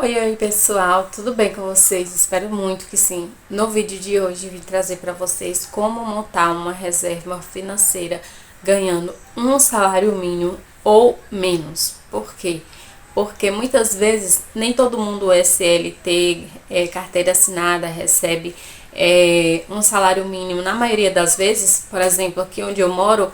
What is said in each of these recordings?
Oi, pessoal, tudo bem com vocês? Espero muito que sim. No vídeo de hoje vim trazer para vocês como montar uma reserva financeira ganhando um salário mínimo ou menos. Por quê? Porque muitas vezes nem todo mundo é CLT, carteira assinada, recebe um salário mínimo. Na maioria das vezes, por exemplo, aqui onde eu moro,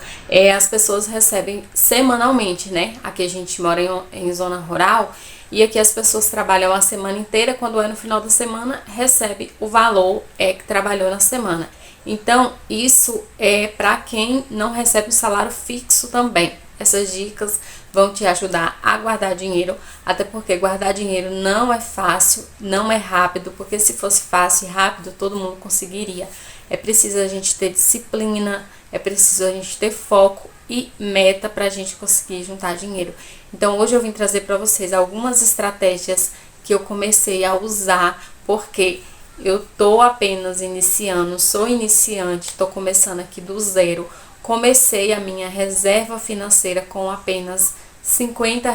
as pessoas recebem semanalmente, né? Aqui a gente mora em zona rural e aqui as pessoas trabalham a semana inteira. Quando é no final da semana, recebe o valor que trabalhou na semana. Então, isso é para quem não recebe o salário fixo também. Essas dicas vão te ajudar a guardar dinheiro, até porque guardar dinheiro não é fácil, não é rápido, porque se fosse fácil e rápido, todo mundo conseguiria. É preciso a gente ter disciplina, é preciso a gente ter foco e meta para a gente conseguir juntar dinheiro. Então hoje eu vim trazer para vocês algumas estratégias que eu comecei a usar, porque eu tô apenas iniciando, sou iniciante, tô começando aqui do zero. Comecei a minha reserva financeira com apenas R$ 50,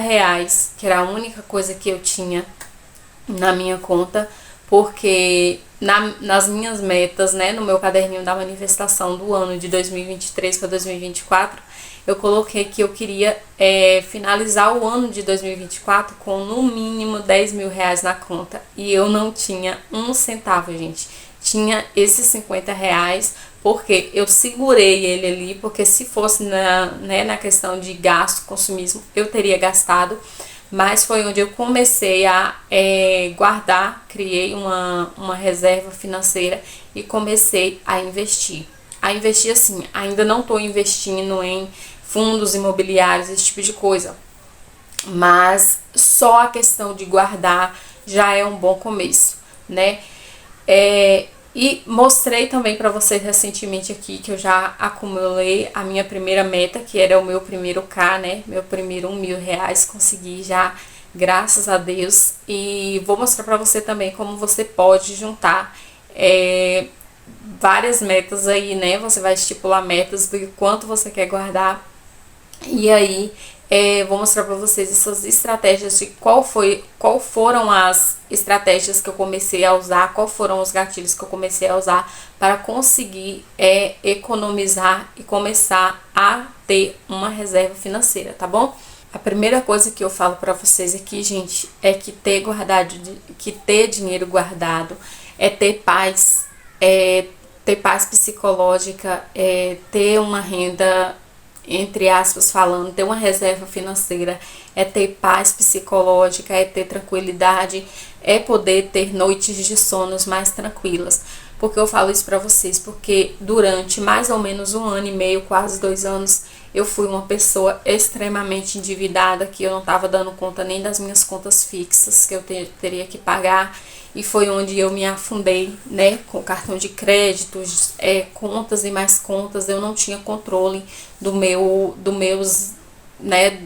que era a única coisa que eu tinha na minha conta, porque nas minhas metas, né, no meu caderninho da manifestação do ano de 2023 para 2024, eu coloquei que eu queria finalizar o ano de 2024 com no mínimo R$ 10.000 na conta, e eu não tinha um centavo, gente. Tinha esses R$ 50 porque eu segurei ele ali, porque se fosse na questão de gasto, consumismo, eu teria gastado, mas foi onde eu comecei a guardar, criei uma reserva financeira e comecei a investir. A investir assim, ainda não estou investindo em fundos imobiliários, esse tipo de coisa, mas só a questão de guardar já é um bom começo, né? E mostrei também para vocês recentemente aqui que eu já acumulei a minha primeira meta, que era o meu primeiro K, né? Meu primeiro R$ 1.000, consegui já, graças a Deus. E vou mostrar para você também como você pode juntar várias metas aí, né? Você vai estipular metas do quanto você quer guardar. E aí, vou mostrar para vocês essas estratégias de qual foram as estratégias que eu comecei a usar, qual foram os gatilhos que eu comecei a usar para conseguir economizar e começar a ter uma reserva financeira, tá bom? A primeira coisa que eu falo para vocês aqui, gente, é que ter dinheiro guardado é ter paz, ter paz psicológica, ter uma renda, entre aspas falando, ter uma reserva financeira, é ter paz psicológica, é ter tranquilidade, é poder ter noites de sonos mais tranquilas. Por que eu falo isso para vocês? Porque durante mais ou menos 1 ano e meio, quase 2 anos, eu fui uma pessoa extremamente endividada, que eu não estava dando conta nem das minhas contas fixas que eu teria que pagar, e foi onde eu me afundei, né, com cartão de crédito, contas e mais contas. Eu não tinha controle né,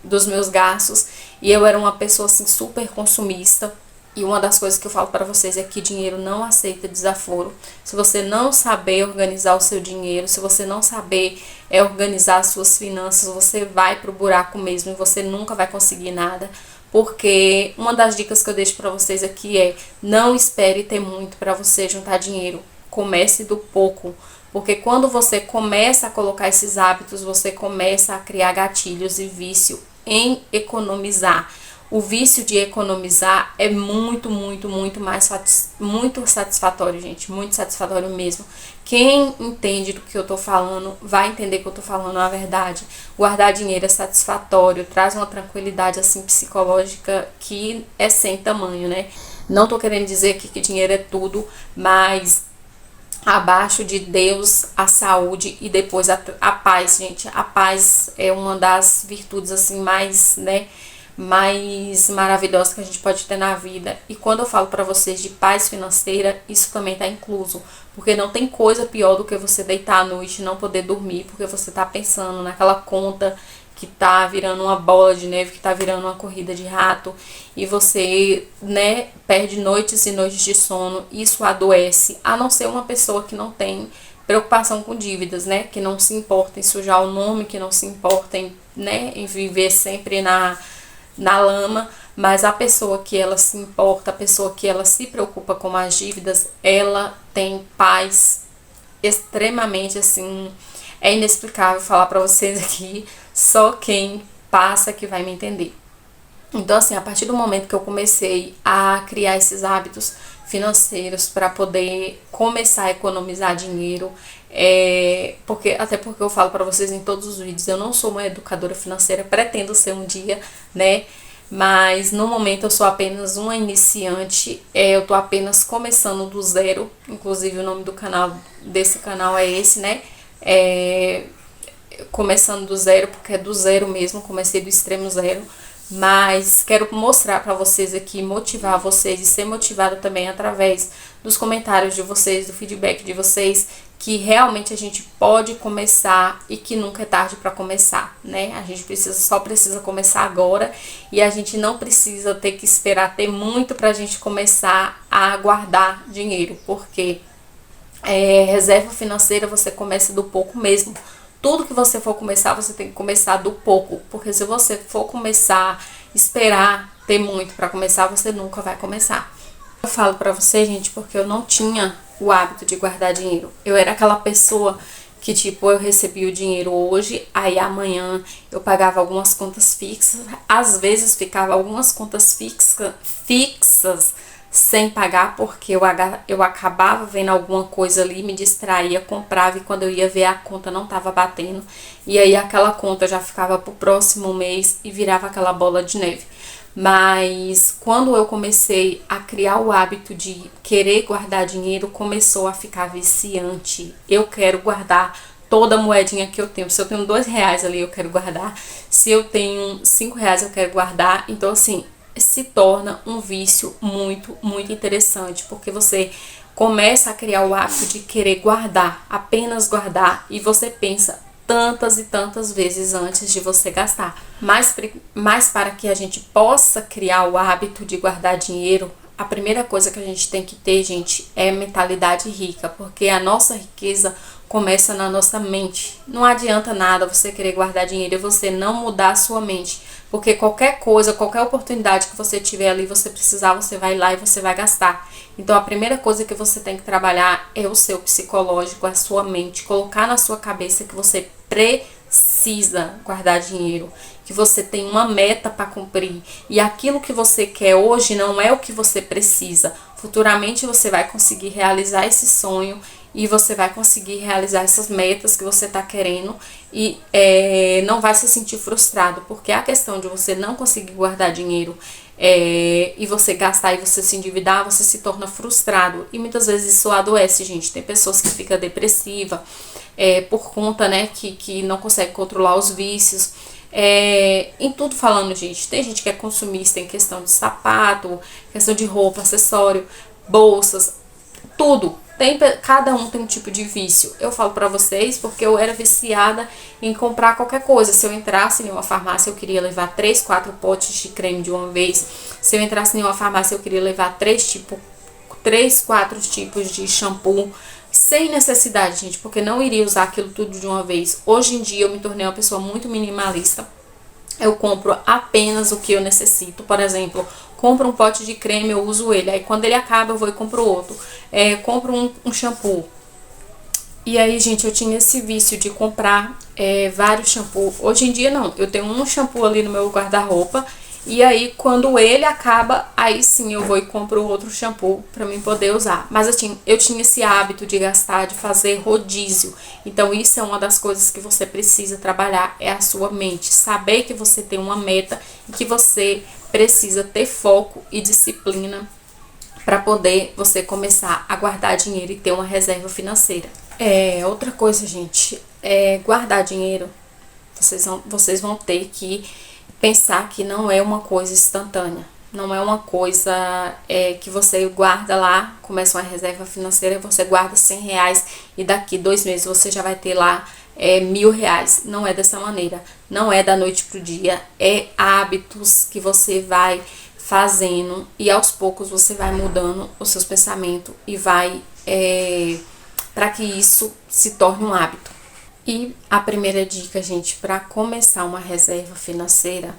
dos meus gastos, e eu era uma pessoa assim super consumista. E uma das coisas que eu falo para vocês é que dinheiro não aceita desaforo. Se você não saber organizar o seu dinheiro, se você não saber organizar as suas finanças, você vai pro buraco mesmo e você nunca vai conseguir nada. Porque uma das dicas que eu deixo para vocês aqui é: não espere ter muito para você juntar dinheiro. Comece do pouco. Porque quando você começa a colocar esses hábitos, você começa a criar gatilhos e vício em economizar. O vício de economizar é muito, muito, muito muito satisfatório, gente. Muito satisfatório mesmo. Quem entende do que eu tô falando vai entender que eu tô falando a verdade. Guardar dinheiro é satisfatório, traz uma tranquilidade assim psicológica que é sem tamanho, né? Não tô querendo dizer aqui que dinheiro é tudo, mas abaixo de Deus, a saúde e depois a paz, gente. A paz é uma das virtudes assim mais, né, mais maravilhosas que a gente pode ter na vida. E quando eu falo para vocês de paz financeira, isso também tá incluso, porque não tem coisa pior do que você deitar à noite e não poder dormir, porque você tá pensando naquela conta que tá virando uma bola de neve, que tá virando uma corrida de rato, e você, né, perde noites e noites de sono. Isso adoece, a não ser uma pessoa que não tem preocupação com dívidas, né, que não se importa em sujar o nome, que não se importa em, né, em viver sempre na lama, mas a pessoa que ela se importa, a pessoa que ela se preocupa com as dívidas, ela tem paz extremamente, assim, é inexplicável falar pra vocês aqui, só quem passa que vai me entender. Então, assim, a partir do momento que eu comecei a criar esses hábitos financeiros para poder começar a economizar dinheiro, até porque eu falo para vocês em todos os vídeos, eu não sou uma educadora financeira, pretendo ser um dia, né? Mas no momento eu sou apenas uma iniciante, eu tô apenas começando do zero, inclusive o nome do canal, desse canal é esse, né? Começando do zero, porque é do zero mesmo, comecei do extremo zero. Mas quero mostrar para vocês aqui, motivar vocês e ser motivada também através dos comentários de vocês, do feedback de vocês, que realmente a gente pode começar e que nunca é tarde para começar, né? A gente só precisa começar agora e a gente não precisa ter que esperar ter muito para a gente começar a guardar dinheiro, porque reserva financeira você começa do pouco mesmo. Tudo que você for começar, você tem que começar do pouco, porque se você for começar, esperar ter muito para começar, você nunca vai começar. Eu falo pra você, gente, porque eu não tinha o hábito de guardar dinheiro. Eu era aquela pessoa que, tipo, eu recebia o dinheiro hoje, aí amanhã eu pagava algumas contas fixas, às vezes ficava algumas contas fixas sem pagar, porque eu acabava vendo alguma coisa ali, me distraía, comprava e quando eu ia ver a conta não tava batendo. E aí aquela conta já ficava pro próximo mês e virava aquela bola de neve. Mas quando eu comecei a criar o hábito de querer guardar dinheiro, começou a ficar viciante. Eu quero guardar toda a moedinha que eu tenho. Se eu tenho R$2 ali, eu quero guardar. Se eu tenho R$5, eu quero guardar. Então, assim, se torna um vício muito, muito interessante, porque você começa a criar o hábito de querer guardar, apenas guardar, e você pensa tantas e tantas vezes antes de você gastar. Mas para que a gente possa criar o hábito de guardar dinheiro, a primeira coisa que a gente tem que ter, gente, é mentalidade rica, porque a nossa riqueza começa na nossa mente. Não adianta nada você querer guardar dinheiro e você não mudar a sua mente, porque qualquer coisa, qualquer oportunidade que você tiver ali, você precisar, você vai lá e você vai gastar. Então a primeira coisa que você tem que trabalhar é o seu psicológico, a sua mente, colocar na sua cabeça que você precisa guardar dinheiro, que você tem uma meta para cumprir e aquilo que você quer hoje não é o que você precisa. Futuramente você vai conseguir realizar esse sonho e você vai conseguir realizar essas metas que você está querendo e não vai se sentir frustrado, porque a questão de você não conseguir guardar dinheiro e você gastar e você se endividar, você se torna frustrado e muitas vezes isso adoece, gente. Tem pessoas que ficam depressivas por conta, né, que não consegue controlar os vícios. Em tudo falando, gente, tem gente que é consumista em questão de sapato, questão de roupa, acessório, bolsas, tudo. Cada um tem um tipo de vício. Eu falo pra vocês porque eu era viciada em comprar qualquer coisa. Se eu entrasse em uma farmácia, eu queria levar 3, 4 potes de creme de uma vez. Se eu entrasse em uma farmácia, eu queria levar 3, 4 tipos de shampoo. Sem necessidade, gente, porque não iria usar aquilo tudo de uma vez. Hoje em dia eu me tornei uma pessoa muito minimalista. Eu compro apenas o que eu necessito. Por exemplo, compro um pote de creme, eu uso ele. Aí quando ele acaba, eu vou e compro outro. Compro um shampoo. E aí, gente, eu tinha esse vício de comprar vários shampoos. Hoje em dia, não. Eu tenho um shampoo ali no meu guarda-roupa. E aí, quando ele acaba, aí sim eu vou e compro outro shampoo pra mim poder usar. Mas eu tinha esse hábito de gastar, de fazer rodízio. Então, isso é uma das coisas que você precisa trabalhar, é a sua mente. Saber que você tem uma meta e que você precisa ter foco e disciplina para poder você começar a guardar dinheiro e ter uma reserva financeira. Outra coisa, gente, guardar dinheiro, vocês vão ter que pensar que não é uma coisa instantânea. Não é uma coisa que você guarda lá, começa uma reserva financeira, você guarda R$100 e daqui 2 meses você já vai ter lá R$1.000. Não é dessa maneira. Não é da noite pro dia. É hábitos que você vai fazendo e aos poucos você vai mudando os seus pensamentos e vai para que isso se torne um hábito. E a primeira dica, gente, para começar uma reserva financeira,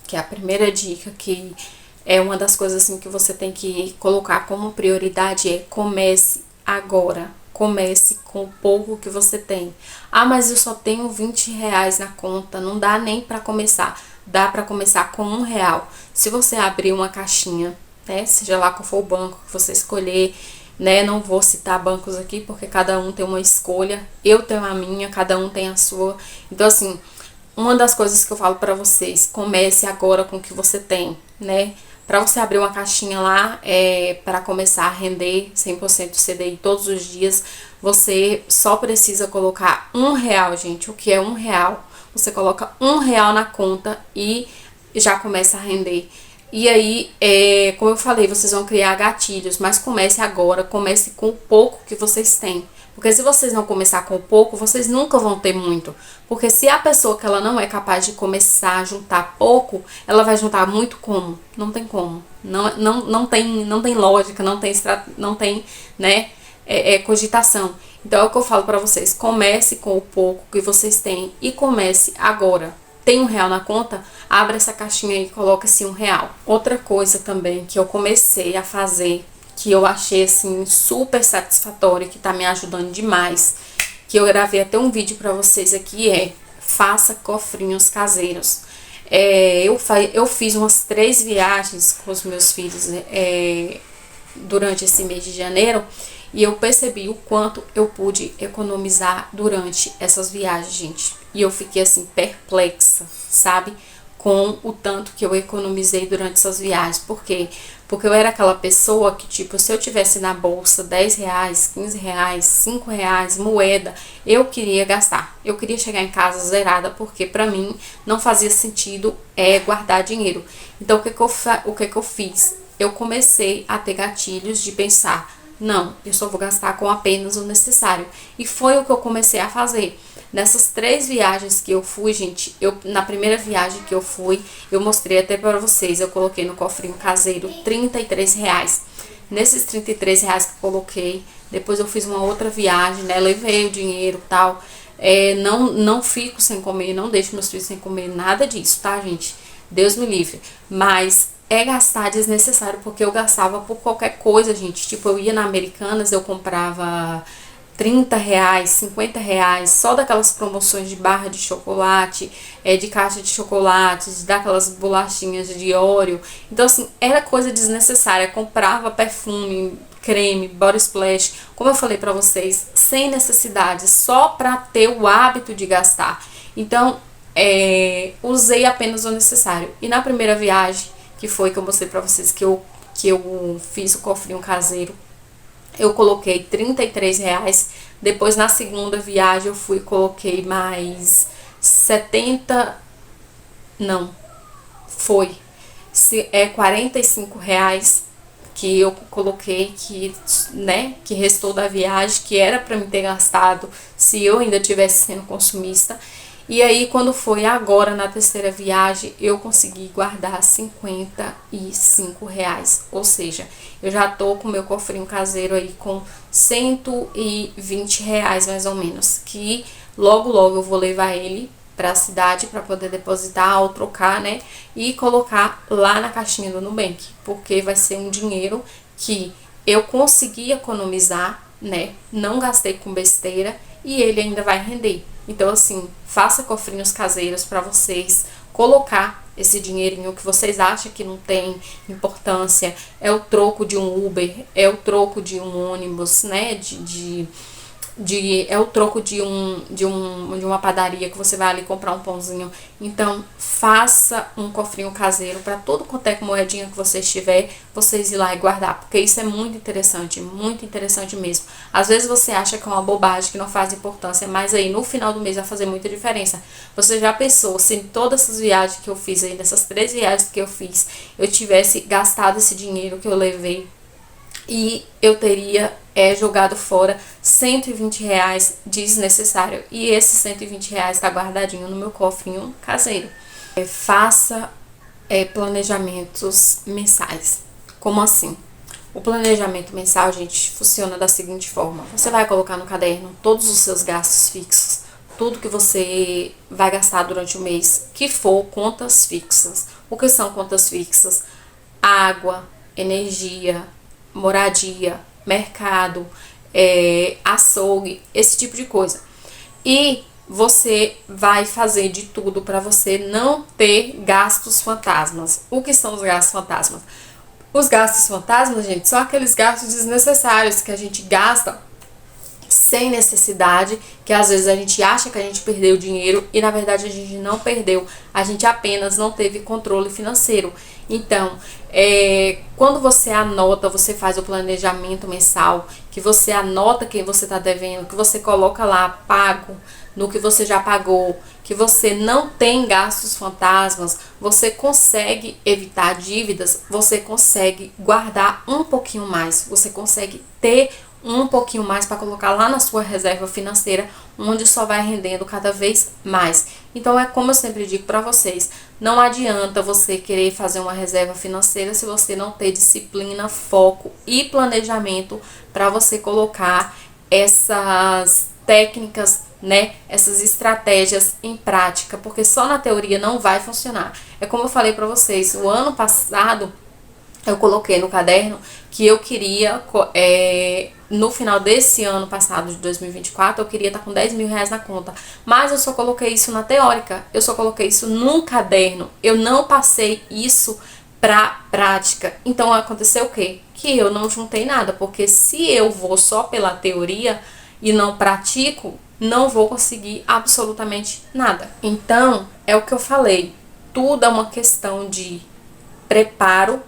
que é a primeira dica que É uma das coisas assim que você tem que colocar como prioridade é comece agora. Comece com o pouco que você tem. Ah, mas eu só tenho 20 reais na conta, não dá nem para começar. Dá para começar com R$ 1. Se você abrir uma caixinha, né, seja lá qual for o banco que você escolher, né, não vou citar bancos aqui porque cada um tem uma escolha, eu tenho a minha, cada um tem a sua. Então assim, uma das coisas que eu falo para vocês, comece agora com o que você tem, né? Para você abrir uma caixinha lá, para começar a render 100% CDI todos os dias, você só precisa colocar R$ 1, gente. O que é R$ 1? Você coloca R$ 1 na conta e já começa a render. E aí, como eu falei, vocês vão criar gatilhos, mas comece agora, comece com o pouco que vocês têm. Porque se vocês não começar com pouco, vocês nunca vão ter muito. Porque se a pessoa que ela não é capaz de começar a juntar pouco, ela vai juntar muito como? Não tem como. Não tem lógica, não tem, né, cogitação. Então é o que eu falo pra vocês, comece com o pouco que vocês têm e comece agora. Tem R$ 1 na conta? Abre essa caixinha e coloca assim R$ 1. Outra coisa também que eu comecei a fazer, que eu achei assim super satisfatório, que tá me ajudando demais, que eu gravei até um vídeo pra vocês aqui, faça cofrinhos caseiros. Eu fiz umas 3 viagens com os meus filhos durante esse mês de janeiro e eu percebi o quanto eu pude economizar durante essas viagens, gente. E eu fiquei assim perplexa, sabe? Com o tanto que eu economizei durante essas viagens. Por quê? Porque eu era aquela pessoa que, tipo, se eu tivesse na bolsa R$ 10, R$ 15, R$ 5, moeda, eu queria gastar. Eu queria chegar em casa zerada, porque pra mim não fazia sentido guardar dinheiro. Então, o que que eu fiz? Eu comecei a ter gatilhos de pensar, não, eu só vou gastar com apenas o necessário. E foi o que eu comecei a fazer. Nessas 3 viagens que eu fui, gente, na primeira viagem que eu fui, eu mostrei até para vocês, eu coloquei no cofrinho caseiro R$ 33. Nesses R$ 33 que eu coloquei, depois eu fiz uma outra viagem, né, levei o dinheiro e tal, não fico sem comer, não deixo meus filhos sem comer, nada disso, tá, gente? Deus me livre. Mas gastar desnecessário, porque eu gastava por qualquer coisa, gente. Tipo, eu ia na Americanas, eu comprava R$ 30, R$ 50, só daquelas promoções de barra de chocolate, de caixa de chocolates, daquelas bolachinhas de Oreo. Então, assim, era coisa desnecessária. Eu comprava perfume, creme, body splash, como eu falei pra vocês, sem necessidade, só pra ter o hábito de gastar. Então, usei apenas o necessário. E na primeira viagem, que foi que eu mostrei pra vocês que eu fiz o cofrinho caseiro, eu coloquei R$ 33. Depois na segunda viagem eu fui e coloquei mais 70. Não, foi. R$ 45 que eu coloquei, que restou da viagem, que era pra me ter gastado se eu ainda tivesse sendo consumista. E aí, quando foi agora na terceira viagem, eu consegui guardar R$ 55. Ou seja, eu já tô com meu cofrinho caseiro aí com R$ 120 mais ou menos. Que logo eu vou levar ele pra cidade pra poder depositar ou trocar, né? E colocar lá na caixinha do Nubank. Porque vai ser um dinheiro que eu consegui economizar, né? Não gastei com besteira e ele ainda vai render. Então, assim, faça cofrinhos caseiros para vocês colocar esse dinheirinho que vocês acham que não tem importância. É o troco de um Uber, é o troco de um ônibus, né? É o troco de uma padaria que você vai ali comprar um pãozinho. Então, faça um cofrinho caseiro para todo quanto é moedinha que vocês tiver, vocês ir lá e guardar, porque isso é muito interessante mesmo. Às vezes você acha que é uma bobagem, que não faz importância, mas aí no final do mês vai fazer muita diferença. Você já pensou se em todas essas viagens que eu fiz aí, nessas 3 viagens que eu fiz, eu tivesse gastado esse dinheiro que eu levei e eu teria jogado fora R$ 120 desnecessário. E esse R$ 120 está guardadinho no meu cofrinho caseiro. Faça planejamentos mensais. Como assim? O planejamento mensal, gente, funciona da seguinte forma. Você vai colocar no caderno todos os seus gastos fixos, tudo que você vai gastar durante o mês, que for contas fixas. O que são contas fixas? água, energia, moradia, mercado, açougue, esse tipo de coisa. E você vai fazer de tudo para você não ter gastos fantasmas. O que são os gastos fantasmas? Os gastos fantasmas, gente, são aqueles gastos desnecessários que a gente gasta sem necessidade, que às vezes a gente acha que a gente perdeu dinheiro e na verdade a gente não perdeu, a gente apenas não teve controle financeiro. Então, quando você anota, você faz o planejamento mensal, que você anota quem você está devendo, que você coloca lá pago no que você já pagou, que você não tem gastos fantasmas, você consegue evitar dívidas, você consegue guardar um pouquinho mais, você consegue ter um pouquinho mais para colocar lá na sua reserva financeira, onde só vai rendendo cada vez mais. Então é como eu sempre digo para vocês, não adianta você querer fazer uma reserva financeira se você não ter disciplina, foco e planejamento para você colocar essas técnicas, né, essas estratégias em prática, porque só na teoria não vai funcionar. É como eu falei para vocês, o ano passado eu coloquei no caderno que eu queria, no final desse ano passado, de 2024, eu queria estar com 10 mil reais na conta. Mas eu só coloquei isso na teórica, eu só coloquei isso num caderno. Eu não passei isso pra prática. Então aconteceu o quê? Que eu não juntei nada, porque se eu vou só pela teoria e não pratico, não vou conseguir absolutamente nada. Então, é o que eu falei, tudo é uma questão de preparo,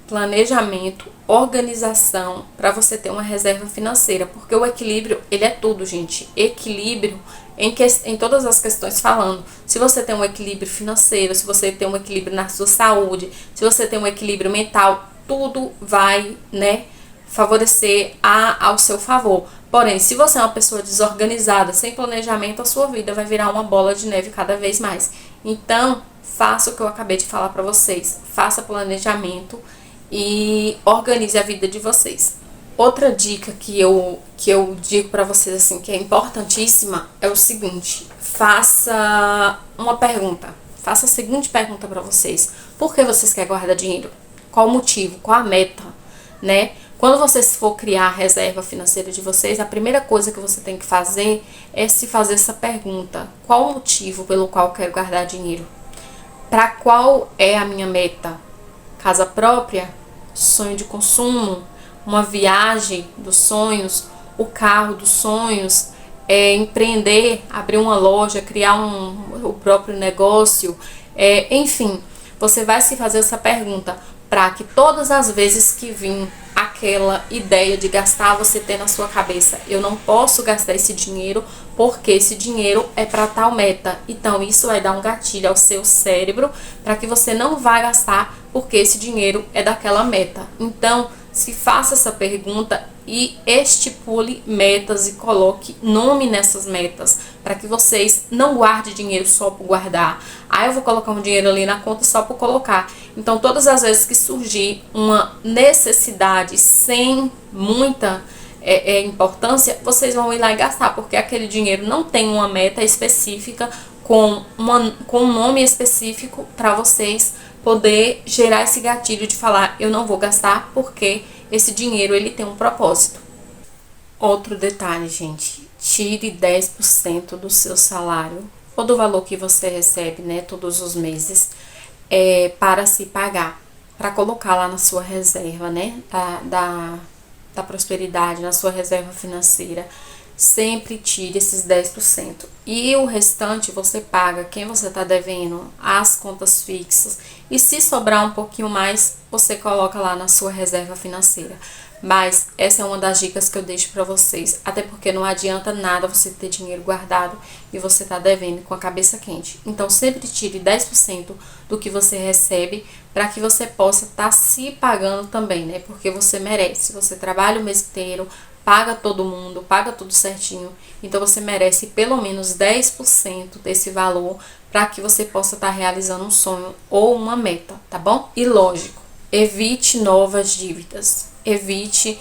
planejamento, organização para você ter uma reserva financeira, porque o equilíbrio, ele é tudo, gente. Equilíbrio em todas as questões falando. Se você tem um equilíbrio financeiro, se você tem um equilíbrio na sua saúde, se você tem um equilíbrio mental, tudo vai, né, favorecer ao seu favor. Porém, se você é uma pessoa desorganizada, sem planejamento, a sua vida vai virar uma bola de neve cada vez mais. Então, faça o que eu acabei de falar para vocês. Faça planejamento e organize a vida de vocês. Outra dica que eu digo para vocês assim, que é importantíssima, é o seguinte: faça uma pergunta. Faça a seguinte pergunta para vocês: por que vocês querem guardar dinheiro? Qual o motivo? Qual a meta, né? Quando vocês for criar a reserva financeira de vocês, a primeira coisa que você tem que fazer é se fazer essa pergunta: qual o motivo pelo qual eu quero guardar dinheiro? Para qual é a minha meta? Casa própria? Sonho de consumo? Uma viagem dos sonhos? O carro dos sonhos? Empreender? Abrir uma loja? Criar o próprio negócio? Enfim, você vai se fazer essa pergunta para que todas as vezes que vir aquela ideia de gastar, você ter na sua cabeça: eu não posso gastar esse dinheiro porque esse dinheiro é para tal meta. Então isso vai dar um gatilho ao seu cérebro para que você não vá gastar porque esse dinheiro é daquela meta. Então se faça essa pergunta e estipule metas e coloque nome nessas metas, para que vocês não guardem dinheiro só por guardar. Eu vou colocar um dinheiro ali na conta só por colocar. Então todas as vezes que surgir uma necessidade sem muita importância, vocês vão ir lá e gastar, porque aquele dinheiro não tem uma meta específica com um nome específico para vocês poder gerar esse gatilho de falar: eu não vou gastar porque esse dinheiro ele tem um propósito. Outro detalhe, gente: tire 10% do seu salário ou do valor que você recebe, né, todos os meses, para se pagar, para colocar lá na sua reserva, né, da prosperidade, na sua reserva financeira. Sempre tire esses 10%. E o restante você paga quem você está devendo, as contas fixas. E se sobrar um pouquinho mais, você coloca lá na sua reserva financeira. Mas essa é uma das dicas que eu deixo para vocês. Até porque não adianta nada você ter dinheiro guardado e você tá devendo com a cabeça quente. Então sempre tire 10% do que você recebe para que você possa estar se pagando também, né? Porque você merece. Você trabalha o mês inteiro, paga todo mundo, paga tudo certinho. Então você merece pelo menos 10% desse valor para que você possa estar realizando um sonho ou uma meta, tá bom? E lógico, evite novas dívidas. Evite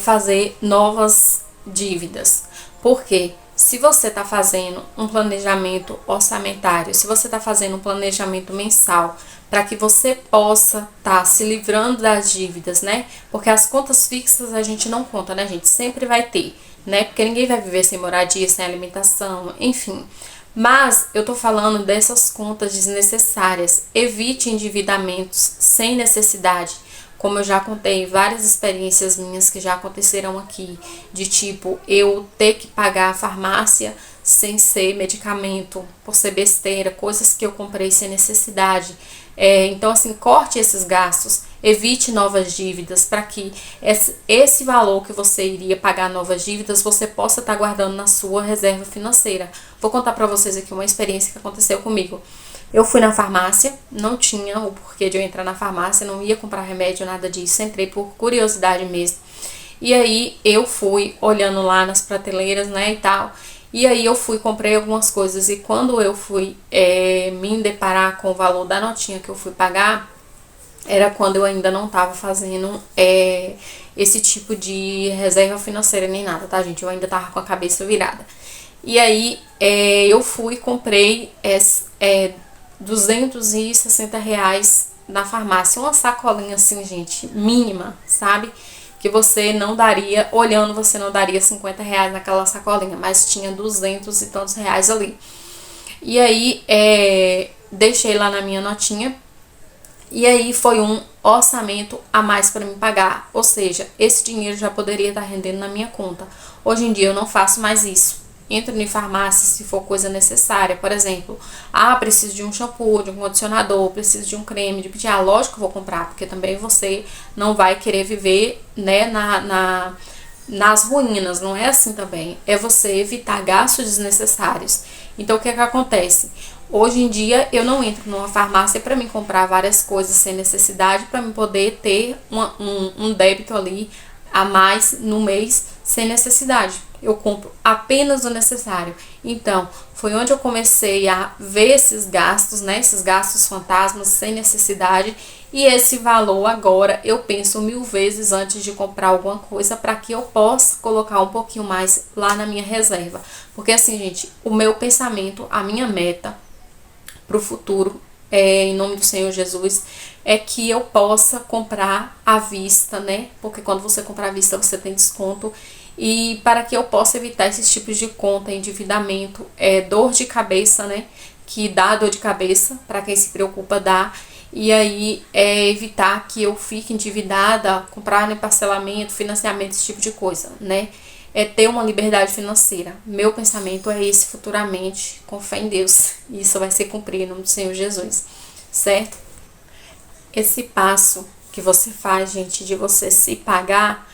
fazer novas dívidas. Porque se você está fazendo um planejamento orçamentário, se você está fazendo um planejamento mensal, para que você possa estar se livrando das dívidas, né? Porque as contas fixas a gente não conta, né, gente? Sempre vai ter, né? Porque ninguém vai viver sem moradia, sem alimentação, enfim. Mas eu tô falando dessas contas desnecessárias. Evite endividamentos sem necessidade. Como eu já contei várias experiências minhas que já aconteceram aqui, de tipo eu ter que pagar a farmácia sem ser medicamento, por ser besteira, coisas que eu comprei sem necessidade. Então, assim, corte esses gastos, evite novas dívidas para que esse valor que você iria pagar novas dívidas, você possa estar guardando na sua reserva financeira. Vou contar para vocês aqui uma experiência que aconteceu comigo. Eu fui na farmácia, não tinha o porquê de eu entrar na farmácia, não ia comprar remédio, nada disso, entrei por curiosidade mesmo. E aí eu fui olhando lá nas prateleiras, né, e tal. E aí eu fui, comprei algumas coisas e quando eu fui me deparar com o valor da notinha que eu fui pagar, era quando eu ainda não estava fazendo esse tipo de reserva financeira nem nada, tá, gente? Eu ainda tava com a cabeça virada. E aí eu fui e comprei R$ 260 na farmácia. Uma sacolinha assim, gente, mínima, sabe? Que você não daria, olhando você não daria R$ 50 naquela sacolinha, mas tinha 200 e tantos reais ali. E aí deixei lá na minha notinha. E aí foi um orçamento a mais para me pagar. Ou seja, esse dinheiro já poderia estar rendendo na minha conta. Hoje em dia eu não faço mais isso. Entro em farmácia se for coisa necessária. Por exemplo, preciso de um shampoo, de um condicionador, preciso de um creme, de pentear. Lógico que eu vou comprar, porque também você não vai querer viver, né, nas ruínas. Não é assim também. É você evitar gastos desnecessários. Então, o que é que acontece? Hoje em dia, eu não entro numa farmácia para me comprar várias coisas sem necessidade, para me poder ter um débito ali a mais no mês sem necessidade. Eu compro apenas o necessário. Então, foi onde eu comecei a ver esses gastos, né? Esses gastos fantasmas sem necessidade. E esse valor agora eu penso 1000 vezes antes de comprar alguma coisa para que eu possa colocar um pouquinho mais lá na minha reserva. Porque assim, gente, o meu pensamento, a minha meta para o futuro, em nome do Senhor Jesus, é que eu possa comprar à vista, né? Porque quando você comprar à vista, você tem desconto. E para que eu possa evitar esses tipos de conta, endividamento, dor de cabeça, né? Que dá dor de cabeça, para quem se preocupa, dá. E aí, evitar que eu fique endividada, comprar em parcelamento, financiamento, esse tipo de coisa, né? É ter uma liberdade financeira. Meu pensamento é esse futuramente, com fé em Deus. E isso vai ser cumprido em nome do Senhor Jesus, certo? Esse passo que você faz, gente, de você se pagar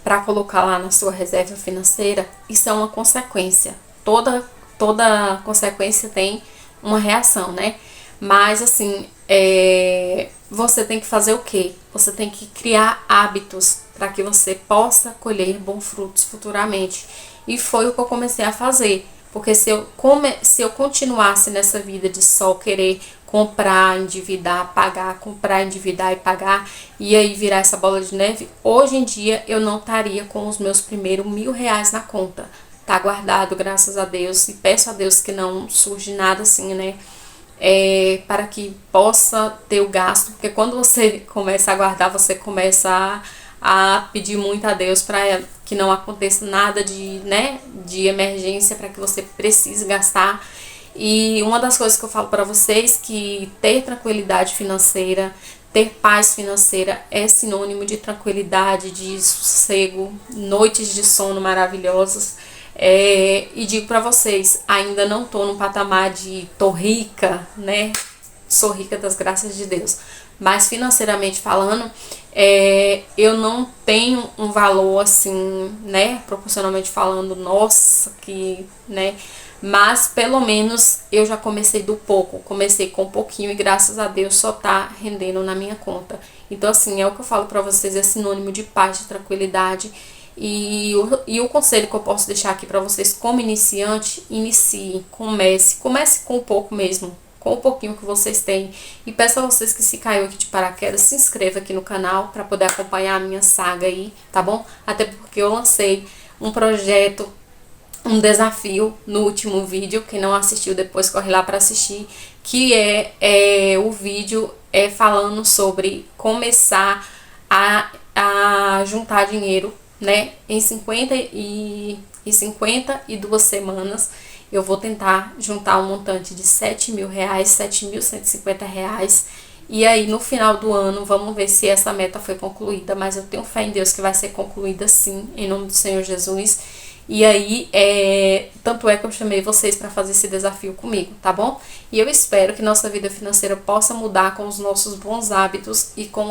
para colocar lá na sua reserva financeira, isso é uma consequência. Toda consequência tem uma reação, né? Mas assim, você tem que fazer o quê? Você tem que criar hábitos para que você possa colher bons frutos futuramente. E foi o que eu comecei a fazer. Porque se eu continuasse nessa vida de só querer comprar, endividar, pagar, comprar, endividar e pagar, e aí virar essa bola de neve, hoje em dia eu não estaria com os meus primeiros R$ 1000 na conta. Tá guardado, graças a Deus, e peço a Deus que não surge nada assim, né? Para que possa ter o gasto, porque quando você começa a guardar, você começa a pedir muito a Deus para que não aconteça nada de emergência, para que você precise gastar. E uma das coisas que eu falo para vocês, que ter tranquilidade financeira, ter paz financeira é sinônimo de tranquilidade, de sossego, noites de sono maravilhosas. E digo para vocês, ainda não tô no patamar de tô rica, né? Sou rica das graças de Deus. Mas financeiramente falando, eu não tenho um valor assim, né? Proporcionalmente falando, nossa, que, né? Mas pelo menos eu já comecei do pouco, comecei com um pouquinho e graças a Deus só tá rendendo na minha conta. Então assim, é o que eu falo pra vocês, é sinônimo de paz, de tranquilidade. E o conselho que eu posso deixar aqui pra vocês como iniciante, inicie, comece com um pouco mesmo, com o pouquinho que vocês têm. E peço a vocês que se caiu aqui de paraquedas, se inscreva aqui no canal para poder acompanhar a minha saga aí, tá bom? Até porque eu lancei um projeto um desafio no último vídeo. Quem não assistiu, depois corre lá para assistir, que o vídeo falando sobre começar a juntar dinheiro, né, em 52 semanas. Eu vou tentar juntar um montante de R$7.000, R$7.150. E aí, no final do ano, vamos ver se essa meta foi concluída. Mas eu tenho fé em Deus que vai ser concluída sim, em nome do Senhor Jesus. E aí, tanto é que eu chamei vocês para fazer esse desafio comigo, tá bom? E eu espero que nossa vida financeira possa mudar com os nossos bons hábitos e com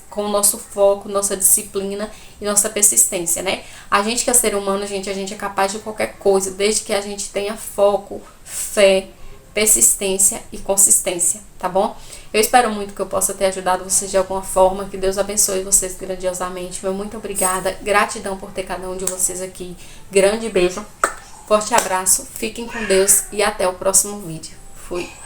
com o nosso foco, nossa disciplina e nossa persistência, né? A gente que é ser humano, gente, a gente é capaz de qualquer coisa, desde que a gente tenha foco, fé, persistência e consistência, tá bom? Eu espero muito que eu possa ter ajudado vocês de alguma forma, que Deus abençoe vocês grandiosamente. Meu muito obrigada, gratidão por ter cada um de vocês aqui. Grande beijo, forte abraço, fiquem com Deus e até o próximo vídeo. Fui!